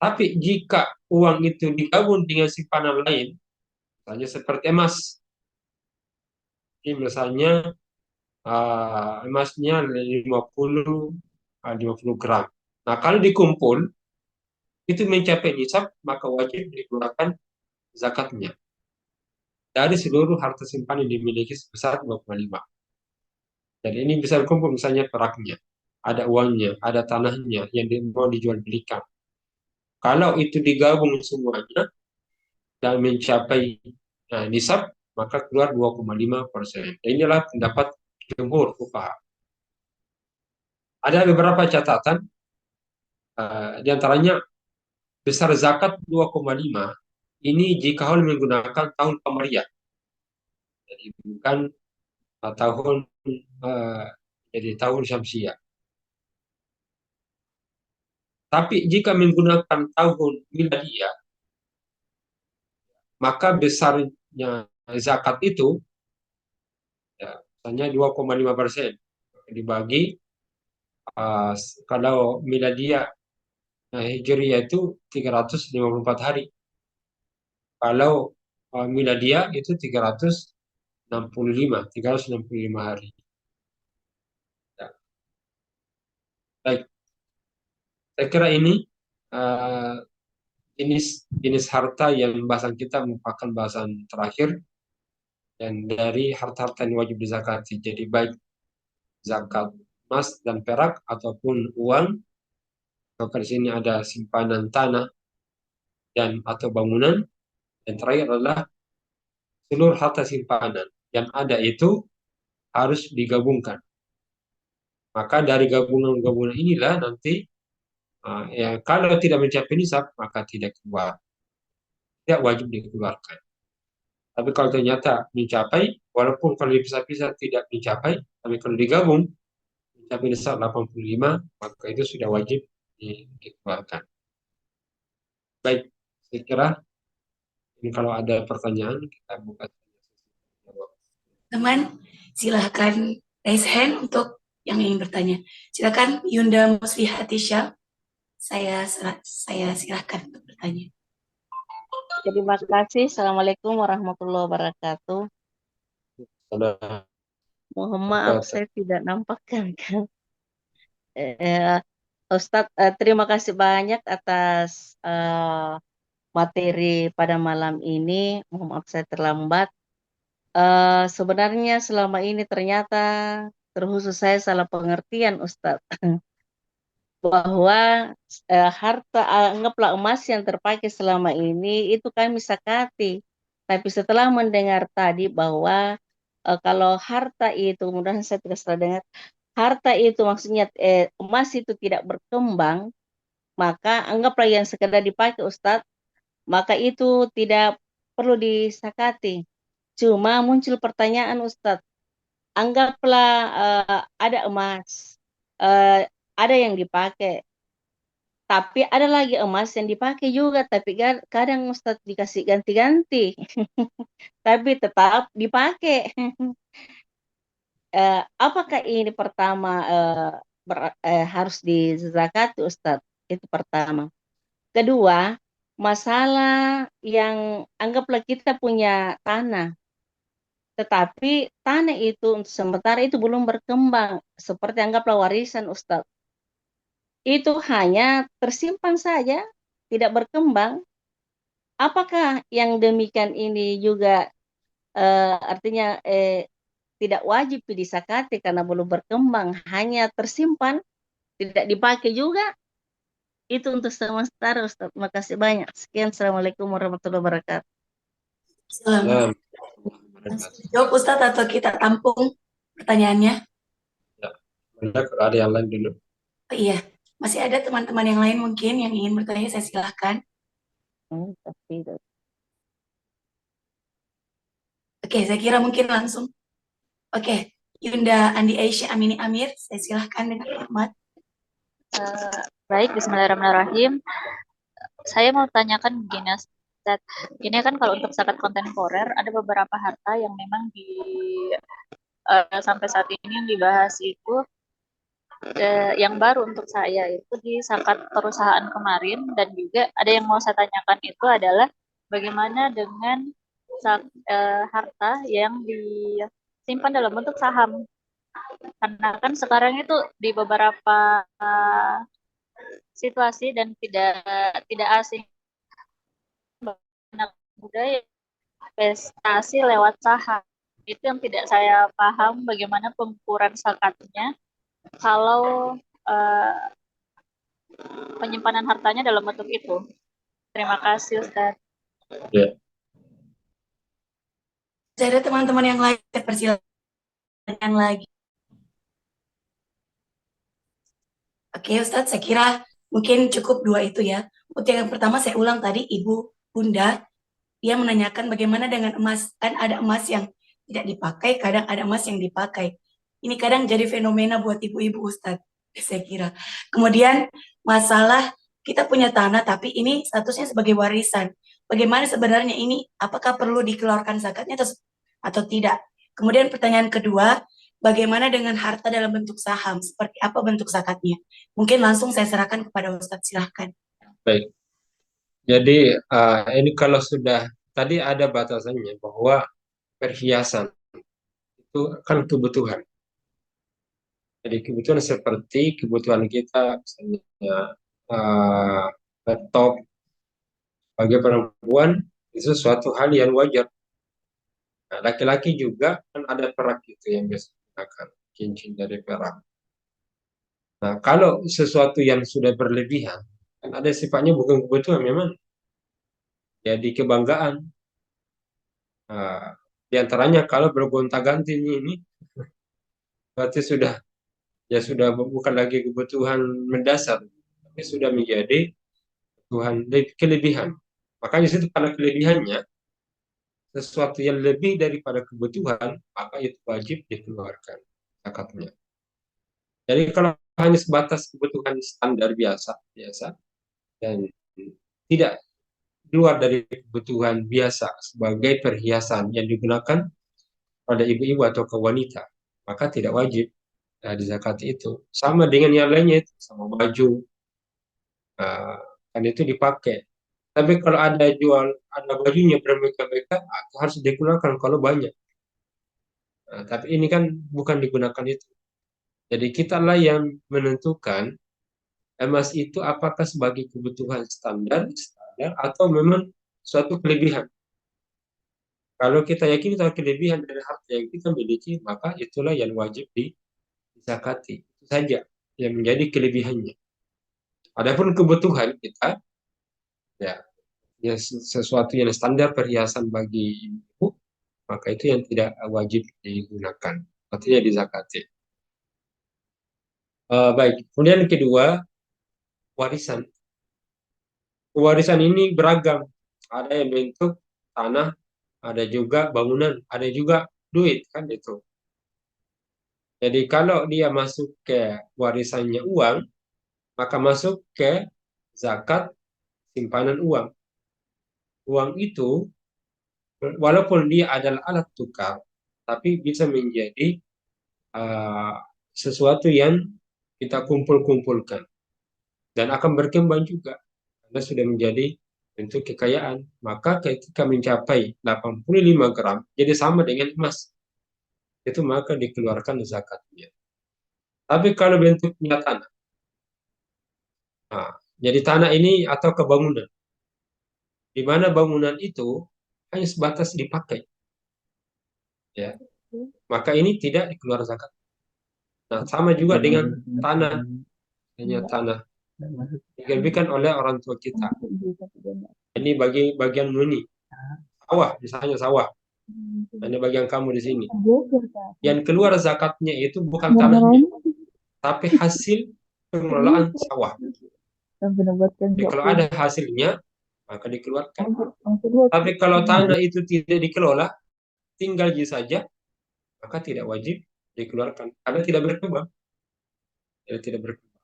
Tapi jika uang itu digabung dengan simpanan lain, misalnya seperti emas, ini misalnya emasnya 50 gram. Nah, kalau dikumpul, itu mencapai nisab, maka wajib dikeluarkan zakatnya dari seluruh harta simpanan yang dimiliki sebesar 25. Dan ini bisa dikumpul misalnya peraknya, ada uangnya, ada tanahnya yang mau dijual belikan. Kalau itu digabung semuanya dan mencapai nisab, maka keluar 2,5%. Inilah pendapat jumhur fuqaha. Ada beberapa catatan, di antaranya besar zakat 2,5 ini jika hal menggunakan tahun Qamariyah. Jadi bukan tahun jadi tahun Syamsiah. Tapi jika menggunakan tahun Miladiyah, maka besarnya zakat itu ya, hanya 2,5% dibagi kalau Miladiyah Hijriyah itu 354 hari. Kalau Miladiyah itu 365 hari. Ya. Baik, saya kira ini jenis harta yang bahasan kita merupakan bahasan terakhir, dan dari harta-harta yang wajib dizakati. Jadi baik zakat emas dan perak ataupun uang, maka di sini ada simpanan tanah dan atau bangunan. Dan terakhir adalah seluruh harta simpanan yang ada itu harus digabungkan. Maka dari gabungan-gabungan inilah nanti ya kalau tidak mencapai nisab maka tidak keluar, tidak wajib dikeluarkan. Tapi kalau ternyata mencapai, walaupun kalau dipisah-pisah tidak mencapai, tapi kalau digabung mencapai nisab 85, maka itu sudah wajib dikeluarkan. Baik, saya kira ini kalau ada pertanyaan kita buka. Teman, silahkan raise hand untuk yang ingin bertanya. Silakan Yunda Muslihatisha. Saya silahkan untuk bertanya. Terima kasih. Assalamualaikum warahmatullahi wabarakatuh. Mohon maaf saya tidak nampakkan kan. Ustadz, terima kasih banyak atas materi pada malam ini. Mohon maaf saya terlambat. Sebenarnya selama ini ternyata terkhusus saya salah pengertian Ustadz. Bahwa harta anggaplah emas yang terpakai selama ini itu kami sakati. Tapi setelah mendengar tadi bahwa kalau harta itu, mudah-mudahan saya tidak salah dengar, harta itu maksudnya emas itu tidak berkembang, maka anggaplah yang sekedar dipakai Ustadz, maka itu tidak perlu disakati. Cuma muncul pertanyaan Ustadz, anggaplah ada emas, ada yang dipakai, tapi ada lagi emas yang dipakai juga, tapi kadang Ustadz dikasih ganti-ganti, tapi tetap dipakai. Apakah ini pertama harus dizakati Ustadz? Itu pertama. Kedua, masalah yang anggaplah kita punya tanah, tetapi tanah itu untuk sementara itu belum berkembang, seperti anggaplah warisan Ustadz. Itu hanya tersimpan saja, tidak berkembang. Apakah yang demikian ini juga artinya tidak wajib disakati karena belum berkembang, hanya tersimpan, tidak dipakai juga? Itu untuk sementara, Ustaz. Makasih banyak. Sekian, Assalamualaikum warahmatullahi wabarakatuh. Selamat. Jawab Ustadz atau kita tampung pertanyaannya? Ya, kalau ada yang lain dulu. Oh, iya, masih ada teman-teman yang lain mungkin yang ingin bertanya, saya silahkan. Oke, saya kira mungkin langsung. Oke, Yunda Andi Aisyah Amini Amir, saya silahkan dengan hormat. Baik, bismillahirrahmanirrahim. Saya mau tanyakan begini, Ustaz. Ini kan kalau untuk zakat kontemporer, ada beberapa harta yang memang sampai saat ini yang dibahas itu yang baru untuk saya itu di zakat perusahaan kemarin, dan juga ada yang mau saya tanyakan itu adalah bagaimana dengan harta yang disimpan dalam bentuk saham, karena kan sekarang itu di beberapa situasi dan tidak asing anak muda yang investasi lewat saham. Itu yang tidak saya paham bagaimana pengukuran zakatnya kalau penyimpanan hartanya dalam bentuk itu. Terima kasih, Ustaz. Ya. Saya ada teman-teman yang lain, saya persilakan yang lagi. Oke, Ustadz, saya kira mungkin cukup dua itu ya. Untuk yang pertama saya ulang tadi, Ibu Bunda, dia menanyakan bagaimana dengan emas. Kan ada emas yang tidak dipakai, kadang ada emas yang dipakai. Ini kadang jadi fenomena buat ibu-ibu Ustadz, saya kira. Kemudian masalah kita punya tanah, tapi ini statusnya sebagai warisan. Bagaimana sebenarnya ini, apakah perlu dikeluarkan zakatnya atau tidak? Kemudian pertanyaan kedua, bagaimana dengan harta dalam bentuk saham? Seperti apa bentuk zakatnya? Mungkin langsung saya serahkan kepada Ustadz, silahkan. Baik. Jadi ini kalau sudah tadi ada batasannya bahwa perhiasan itu kan kebutuhan. Jadi kebutuhan seperti kebutuhan kita, misalnya laptop, bagi perempuan itu suatu hal yang wajar. Nah, laki-laki juga kan ada perak itu yang biasa digunakan, cincin dari perak. Nah, kalau sesuatu yang sudah berlebihan, kan ada sifatnya bukan kebutuhan memang, jadi kebanggaan. Nah, di antaranya kalau bergonta-ganti ini berarti sudah bukan lagi kebutuhan mendasar, tapi sudah menjadi kebutuhan kelebihan. Makanya situ pada kelebihannya sesuatu yang lebih daripada kebutuhan, maka itu wajib dikeluarkan zakatnya. Jadi kalau hanya sebatas kebutuhan standar biasa dan tidak keluar dari kebutuhan biasa sebagai perhiasan yang digunakan pada ibu-ibu atau ke wanita, maka tidak wajib dizakati itu. Sama dengan yang lainnya itu, sama baju, kan itu dipakai. Tapi kalau ada bajunya bermeka-meka, itu harus digunakan kalau banyak. Nah, tapi ini kan bukan digunakan itu. Jadi kitalah yang menentukan emas itu apakah sebagai kebutuhan standar atau memang suatu kelebihan. Kalau kita yakin itu kelebihan dari harta yang kita miliki, maka itulah yang wajib dizakati. Itu saja yang menjadi kelebihannya. Adapun kebutuhan kita, ya sesuatu yang standar perhiasan bagi ibu, maka itu yang tidak wajib digunakan. Artinya dizakati. Baik. Kemudian kedua, warisan. Warisan ini beragam. Ada yang bentuk tanah, ada juga bangunan, ada juga duit, kan itu. Jadi kalau dia masuk ke warisannya uang, maka masuk ke zakat simpanan uang. Uang itu, walaupun dia adalah alat tukar, tapi bisa menjadi sesuatu yang kita kumpul-kumpulkan. Dan akan berkembang juga, karena sudah menjadi bentuk kekayaan. Maka ketika mencapai 85 gram, jadi sama dengan emas. Itu maka dikeluarkan zakatnya. Tapi kalau bentuknya tanah, jadi tanah ini atau kebangunan, di mana bangunan itu hanya sebatas dipakai, ya, maka ini tidak dikeluarkan zakat. Nah, sama juga dengan tanah, hanya tanah Dikelebihikan oleh orang tua kita. Ini bagi bagian ini. Sawah, misalnya sawah. Ini bagian kamu di sini. Yang keluar zakatnya itu bukan tanahnya, tapi hasil pengelolaan sawah. Jadi kalau ada hasilnya, maka dikeluarkan. Tapi kalau tanah itu tidak dikelola, tinggal saja, maka tidak wajib dikeluarkan karena tidak berkembang. Tidak berkembang.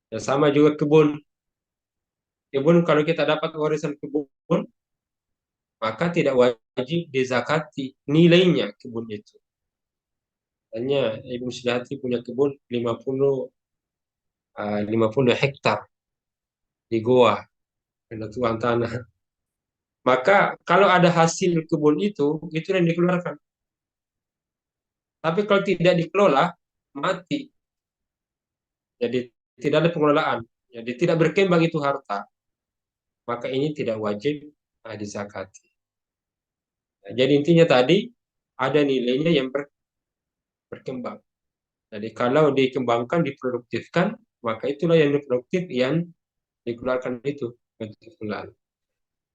Dan sama juga kebun. Kebun kalau kita dapat warisan kebun, maka tidak wajib dizakati nilainya kebun itu. Hanya Ibu Sudati punya kebun 50 hektar di Goa, penentuan tanah. Maka kalau ada hasil kebun itu yang dikeluarkan. Tapi kalau tidak dikelola, mati. Jadi tidak ada pengelolaan. Jadi tidak berkembang itu harta. Maka ini tidak wajib dizakati. Nah, jadi intinya tadi ada nilainya yang berkembang. Jadi kalau dikembangkan, diproduktifkan, maka itulah yang produktif yang dikeluarkan itu.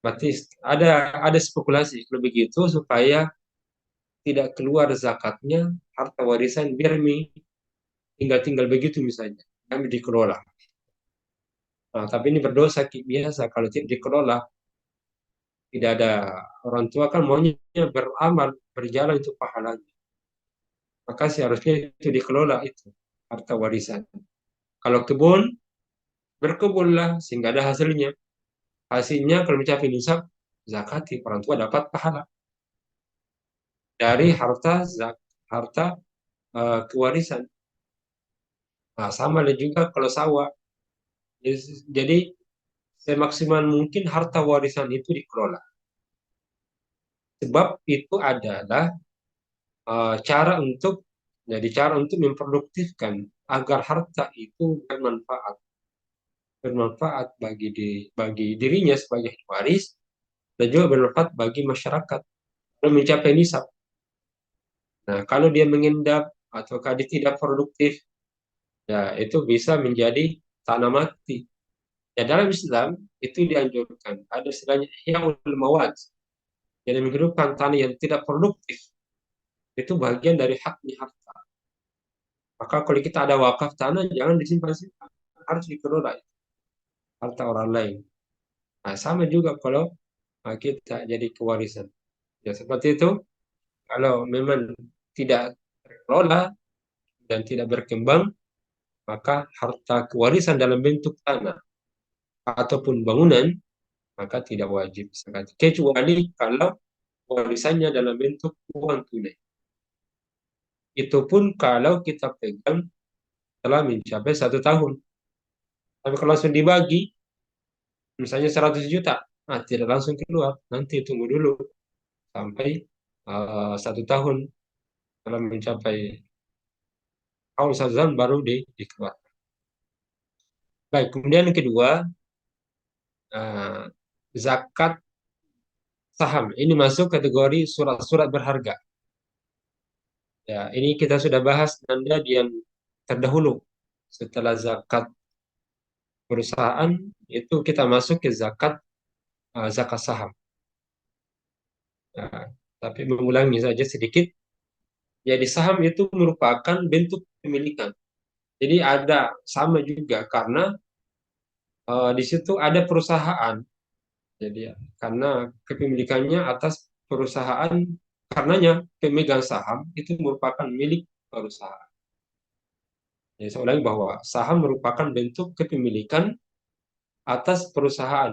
Berarti ada spekulasi kalau begitu supaya tidak keluar zakatnya harta warisan biar tinggal begitu misalnya, kami dikelola. Nah, tapi ini berdosa biasa kalau tidak dikelola. Tidak ada orang tua kan maunya beramal, berjalan untuk pahalanya. Maka seharusnya itu dikelola itu harta warisan. Kalau kebun, berkebunlah sehingga ada hasilnya. Hasilnya kalau mencapai nisab, zakati, orang tua dapat pahala dari harta kewarisan. Nah, sama juga kalau sawah. Jadi semaksimal mungkin harta warisan itu dikelola. Sebab itu adalah cara untuk memproduktifkan agar harta itu bermanfaat bagi dirinya sebagai waris dan juga bermanfaat bagi masyarakat untuk mencapai nisab. Nah, kalau dia mengendap ataukah dia tidak produktif, ya itu bisa menjadi tanah mati. Ya dalam Islam itu dianjurkan. Ada istilahnya ihyaul mawad. Jadi menghidupkan tanah yang tidak produktif. Itu bagian dari haknya harta. Maka kalau kita ada wakaf tanah, jangan disimpan-simpan. Harus dikelola harta orang lain. Nah, sama juga kalau kita jadi kewarisan. Ya seperti itu. Kalau memang tidak terkelola dan tidak berkembang, maka harta kewarisan dalam bentuk tanah ataupun bangunan, maka tidak wajib zakat. Kecuali kalau warisannya dalam bentuk uang tunai. Itu pun kalau kita pegang telah mencapai 1 tahun. Tapi kalau langsung dibagi, misalnya 100 juta, tidak langsung keluar. Nanti tunggu dulu sampai 1 tahun. Kalau mencapai tahun 1 tahun baru dikeluarkan. Baik, kemudian yang kedua, zakat saham. Ini masuk kategori surat-surat berharga. Ya, ini kita sudah bahas Nanda yang terdahulu. Setelah zakat perusahaan, itu kita masuk ke zakat saham. Nah, tapi mengulangi saja sedikit. Jadi saham itu merupakan bentuk kepemilikan. Jadi ada sama juga karena di situ ada perusahaan. Jadi karena kepemilikannya atas perusahaan, karenanya pemegang saham itu merupakan milik perusahaan. Jadi saya ulangi bahwa saham merupakan bentuk kepemilikan atas perusahaan.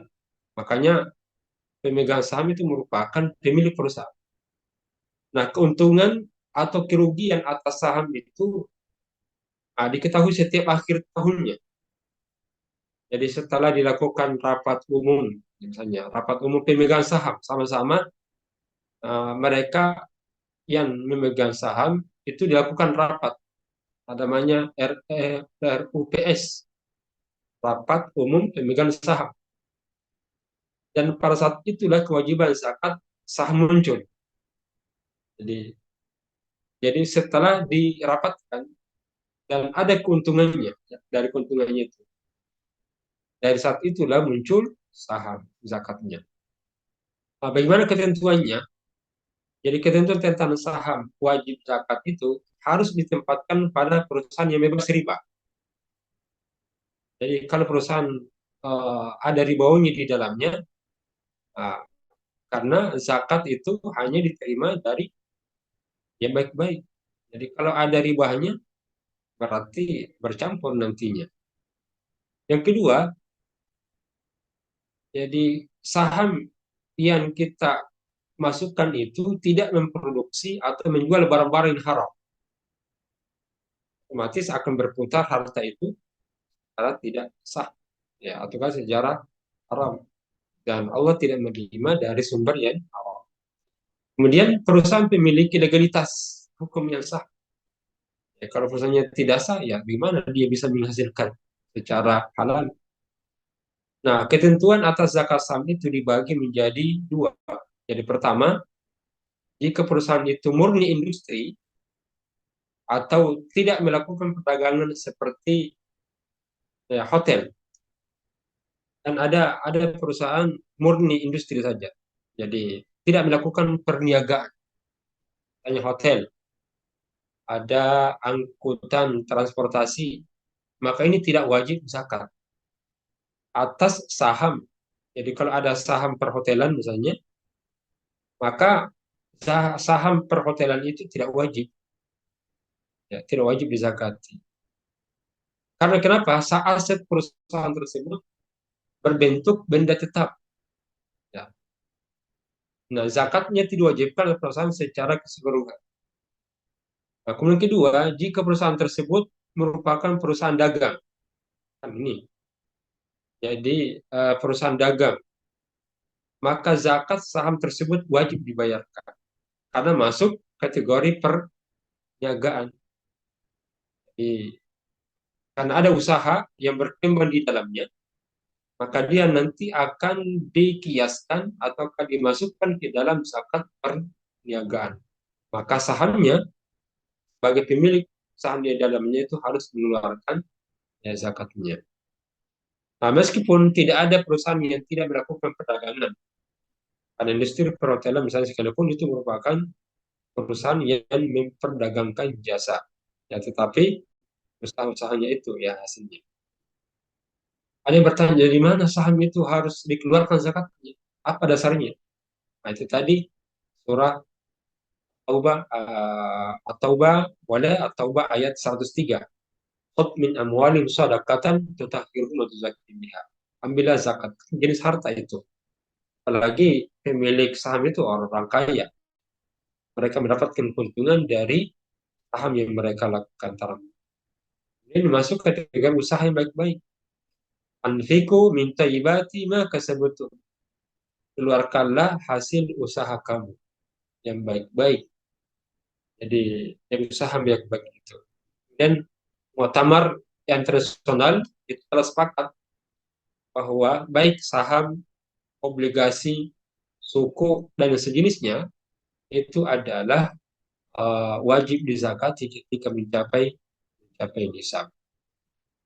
Makanya pemegang saham itu merupakan pemilik perusahaan. Nah, keuntungan atau kerugian atas saham itu diketahui setiap akhir tahunnya. Jadi setelah dilakukan rapat umum, misalnya rapat umum pemegang saham, sama-sama mereka yang memegang saham itu dilakukan rapat, namanya RUPS, rapat umum pemegang saham. Dan pada saat itulah kewajiban zakat saham muncul. Jadi setelah dirapatkan dan ada keuntungannya dari keuntungannya itu. Dari saat itulah muncul saham zakatnya. Nah, bagaimana ketentuannya? Jadi ketentuan tentang saham wajib zakat itu harus ditempatkan pada perusahaan yang bebas riba. Jadi kalau perusahaan ada ribawanya di dalamnya, nah, karena zakat itu hanya diterima dari yang baik-baik. Jadi kalau ada ribanya, berarti bercampur nantinya. Yang kedua, jadi saham yang kita masukkan itu tidak memproduksi atau menjual barang-barang yang haram. Otomatis akan berputar harta itu secara tidak sah, ya, ataukah secara haram. Dan Allah tidak menerima dari sumber yang haram. Kemudian perusahaan memiliki legalitas hukum yang sah. Ya, kalau perusahaannya tidak sah, ya bagaimana dia bisa menghasilkan secara halal? Nah, ketentuan atas zakat saham itu dibagi menjadi dua. Jadi pertama, jika perusahaan itu murni industri atau tidak melakukan perdagangan seperti hotel, dan ada perusahaan murni industri saja, jadi tidak melakukan perniagaan, hanya hotel, ada angkutan transportasi, maka ini tidak wajib zakat atas saham. Jadi kalau ada saham perhotelan misalnya, maka saham perhotelan itu tidak wajib, ya, tidak wajib dizakati. Karena kenapa? Aset perusahaan tersebut berbentuk benda tetap. Ya. Nah, zakatnya diwajibkan oleh perusahaan secara keseluruhan. Nah, kemudian kedua, jika perusahaan tersebut merupakan perusahaan dagang, kan ini, jadi perusahaan dagang, maka zakat saham tersebut wajib dibayarkan karena masuk kategori perniagaan. Jadi, karena ada usaha yang berkembang di dalamnya, maka dia nanti akan dikiaskan atau akan dimasukkan ke dalam zakat perniagaan. Maka sahamnya sebagai pemilik saham di dalamnya itu harus mengeluarkan zakatnya. Nah, meskipun tidak ada perusahaan yang tidak melakukan perdagangan, karena industri perhotelan misalnya sekalipun itu merupakan perusahaan yang memperdagangkan jasa, ya, tetapi usaha-usahanya itu ya hasilnya. Ada yang bertanya, dari mana saham itu harus dikeluarkan zakatnya? Apa dasarnya? Nah, itu tadi surah At-Taubah At-Taubah ayat 103. Khudh min amwalihim shadaqatan tutahhiruhum wa tuzakkihim biha. Ambillah zakat, jenis harta itu. Apalagi pemilik saham itu orang kaya. Mereka mendapatkan keuntungan dari saham yang mereka lakukan. Ini masuk kategori usaha yang baik-baik. Anfiku min thayyibati ma kasabtum. Keluarkanlah hasil usaha kamu yang baik-baik. Jadi yang usaha baik-baik itu. Dan Muktamar internasional itu telah sepakat bahwa baik saham, obligasi, suku, dan sejenisnya itu adalah wajib dizakati ketika mencapai nisab.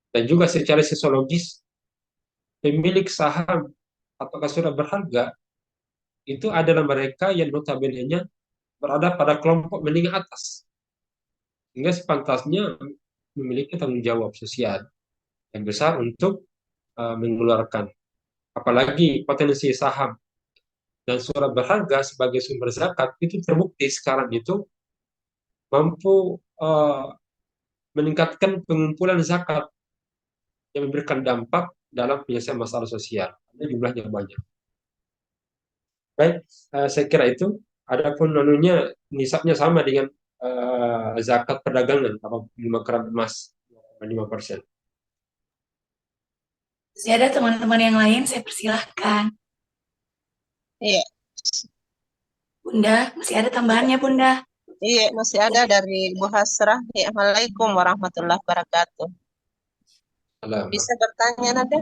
Dan juga secara sosiologis, pemilik saham apakah sudah berharga itu adalah mereka yang notabene-nya berada pada kelompok menengah atas, sehingga sepantasnya memiliki tanggung jawab sosial yang besar untuk mengeluarkan. Apalagi potensi saham dan surat berharga sebagai sumber zakat itu terbukti sekarang itu mampu meningkatkan pengumpulan zakat yang memberikan dampak dalam penyelesaian masalah sosial. Karena jumlahnya banyak. Baik, saya kira itu. Adapun nonunya nisabnya sama dengan zakat perdagangan, 5 gram emas, 5%. Masih ada teman-teman yang lain, saya persilahkan. Iya, Bunda, masih ada tambahannya, Bunda? iya, masih ada dari Bu Hasrah. Assalamualaikum warahmatullahi wabarakatuh. Bisa bertanya, Nada?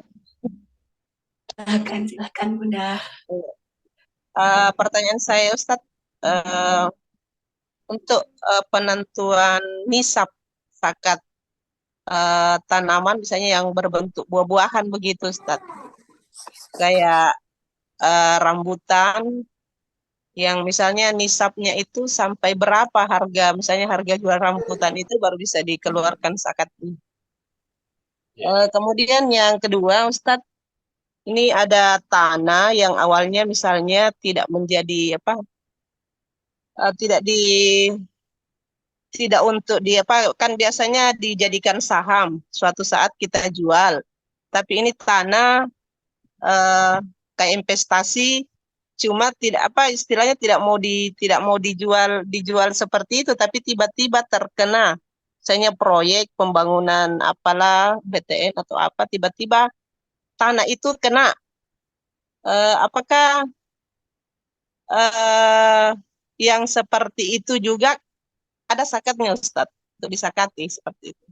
Silakan, Bunda. Pertanyaan saya, Ustadz, untuk penentuan nisab zakat tanaman misalnya yang berbentuk buah-buahan begitu, Ustaz. Kayak rambutan yang misalnya nisabnya itu sampai berapa harga, misalnya harga jual rambutan itu baru bisa dikeluarkan zakatnya. Kemudian yang kedua, Ustadz, ini ada tanah yang awalnya misalnya tidak menjadi apa, tidak tidak untuk di apa, kan biasanya dijadikan saham, suatu saat kita jual. Tapi ini tanah eh, kayak investasi, cuma tidak apa istilahnya tidak mau dijual seperti itu, tapi tiba-tiba terkena misalnya proyek pembangunan apalah BTN atau apa, tiba-tiba tanah itu kena. Apakah eh, yang seperti itu juga ada zakatnya, Ustadz, untuk disakati seperti itu?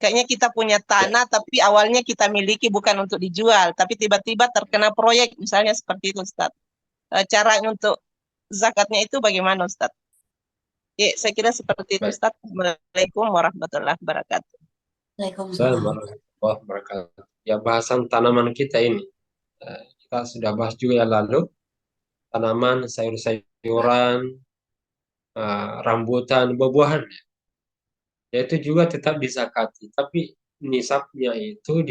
Kayaknya kita punya tanah, tapi awalnya kita miliki bukan untuk dijual, tapi tiba-tiba terkena proyek, misalnya seperti itu, Ustadz. Caranya untuk zakatnya itu bagaimana, Ustadz? Ya, saya kira seperti itu, Baik. Ustadz. Assalamualaikum warahmatullahi wabarakatuh. Waalaikumsalam. Warahmatullahi wabarakatuh. Ya, bahasan tanaman kita ini, kita sudah bahas juga yang lalu, tanaman, sayur-sayuran, rambutan, buah-buahan. Ya, itu juga tetap disakati, tapi nisabnya itu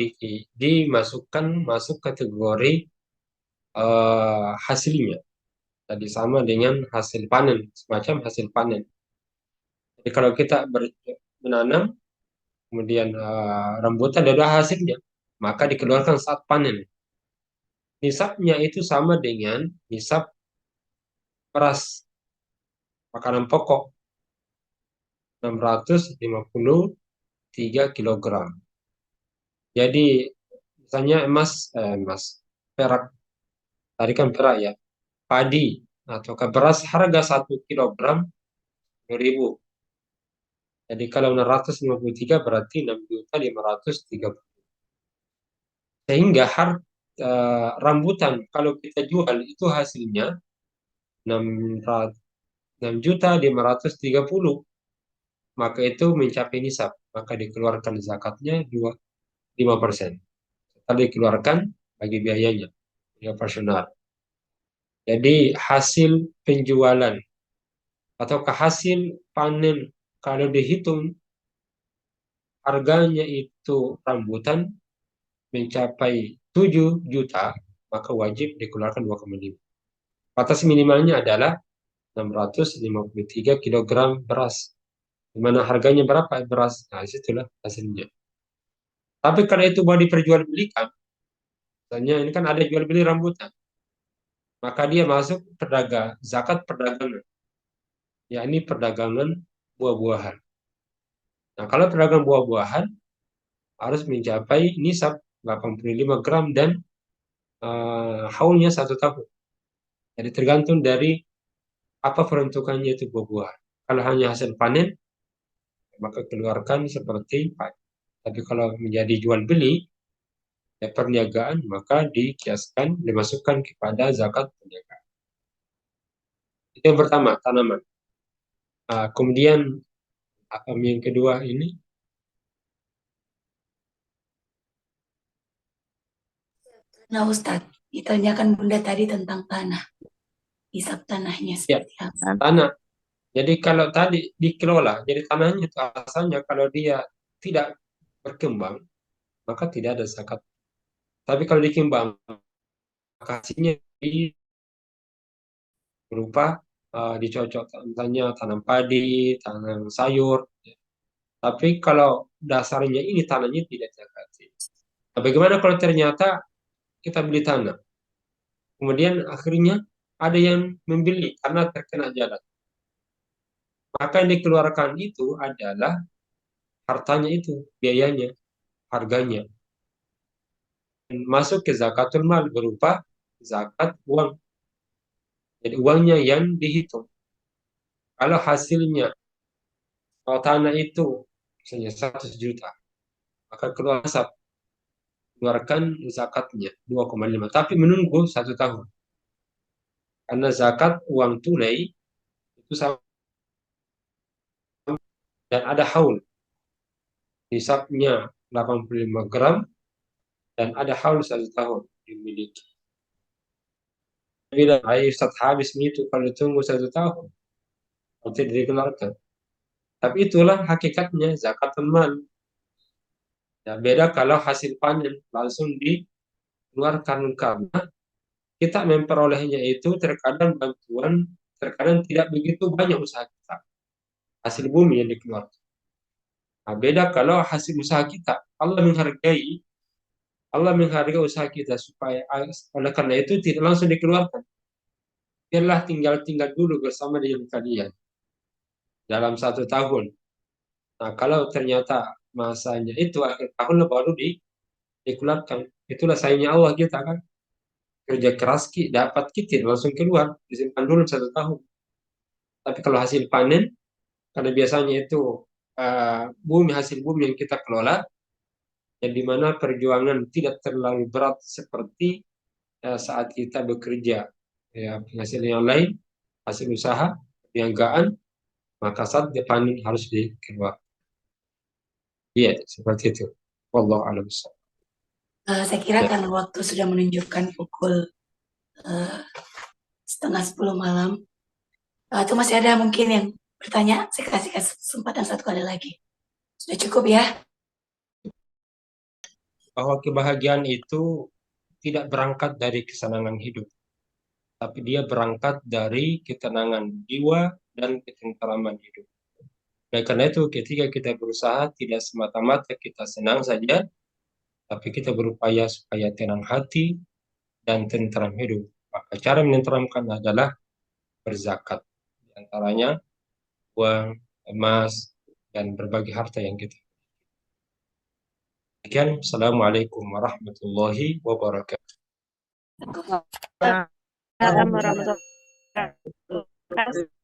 dimasukkan masuk kategori hasilnya. Tadi sama dengan hasil panen, semacam hasil panen. Jadi kalau kita menanam, kemudian rambutan ada hasilnya, maka dikeluarkan saat panen. Nisabnya itu sama dengan nisab beras, makanan pokok, 653 kilogram. Jadi misalnya emas, perak, tadi kan perak ya, padi atau beras harga 1 kilogram 10.000. Jadi kalau 653 berarti 6.530. Sehingga rambutan kalau kita jual itu hasilnya 6.530, maka itu mencapai nisab, maka dikeluarkan zakatnya 5%. Setelah dikeluarkan bagi biayanya, biaya operasional. Jadi hasil penjualan atau hasil panen kalau dihitung harganya itu rambutan mencapai 7 juta, maka wajib dikeluarkan 2,5. Batas minimalnya adalah 653 kilogram beras. Di mana harganya berapa beras? Nah, disitulah hasilnya. Tapi kalau itu mau diperjualbelikan, misalnya ini kan ada jual beli rambutan, maka dia masuk zakat perdagangan, yakni perdagangan buah-buahan. Nah, kalau pedagang buah-buahan harus mencapai nisab 85 gram dan haulnya 1 tahun. Jadi tergantung dari apa peruntukannya itu buah-buahan. Kalau hanya hasil panen, maka keluarkan seperti padi. Tapi kalau menjadi jual beli, ya perniagaan, maka dikiaskan, dimasukkan kepada zakat perniagaan. Itu yang pertama, tanaman. Kemudian yang kedua ini, Nah, Ustadz, ditanyakan Bunda tadi tentang tanah. Hisap tanahnya ya, seperti apa? tanah. Jadi kalau tadi dikelola, jadi tanahnya itu asalnya kalau dia tidak berkembang, maka tidak ada zakat. Tapi kalau dikembang, maka hasilnya berupa dicocok, misalnya tanam padi, tanam sayur. Tapi kalau dasarnya ini tanahnya tidak zakati. Nah, bagaimana kalau ternyata kita beli tanah, kemudian akhirnya ada yang membeli karena terkena jalan? Maka yang dikeluarkan itu adalah hartanya itu, biayanya, harganya. Dan masuk ke zakatul mal berupa zakat uang. Jadi uangnya yang dihitung. Kalau hasilnya, kalau tanah itu misalnya 100 juta, maka keluarkan zakatnya 2,5. Tapi menunggu 1 tahun. Karena zakat uang tunai itu sama dan ada haul. nisabnya 85 gram dan ada haul 1 tahun dimiliki. Bila air Ustaz habis itu kalau tunggu 1 tahun, nanti dikeluarkan. Tapi itulah hakikatnya zakatul mal. Ya, beda kalau hasil panen langsung dikeluarkan karena kita memperolehnya itu terkadang bantuan, terkadang tidak begitu banyak usaha kita. Hasil bumi yang dikeluarkan. Nah, beda kalau hasil usaha kita, Allah menghargai usaha kita supaya oleh karena itu tidak langsung dikeluarkan. Biarlah tinggal dulu bersama dengan kalian dalam 1 tahun. Nah, kalau ternyata masanya itu akhir tahun baru dikeluarkan. Itulah sayangnya Allah kita kan. Kerja keras dapat kita langsung keluar, disimpan dulu 1 tahun. Tapi kalau hasil panen, karena biasanya itu hasil bumi yang kita kelola, yang dimana perjuangan tidak terlalu berat seperti saat kita bekerja. Ya, penghasilan yang lain, hasil usaha, perniagaan, maka saat panen harus dikeluarkan. Iya, seperti itu. Wallahu a'lam bishawab. Saya kira Ya. karena waktu sudah menunjukkan pukul 9:30 malam, itu masih ada mungkin yang bertanya. Saya kasih kesempatan 1 kali lagi. Sudah cukup ya? Bahwa kebahagiaan itu tidak berangkat dari kesenangan hidup, tapi dia berangkat dari ketenangan jiwa dan ketentraman hidup. Dan karena itu ketika kita berusaha tidak semata-mata kita senang saja, tapi kita berupaya supaya tenang hati dan tentram hidup. Maka cara menenteramkan adalah berzakat. Di antaranya uang, emas, dan berbagai harta yang kita. Sekian, Assalamualaikum warahmatullahi wabarakatuh. Waalaikumsalam warahmatullahi wabarakatuh.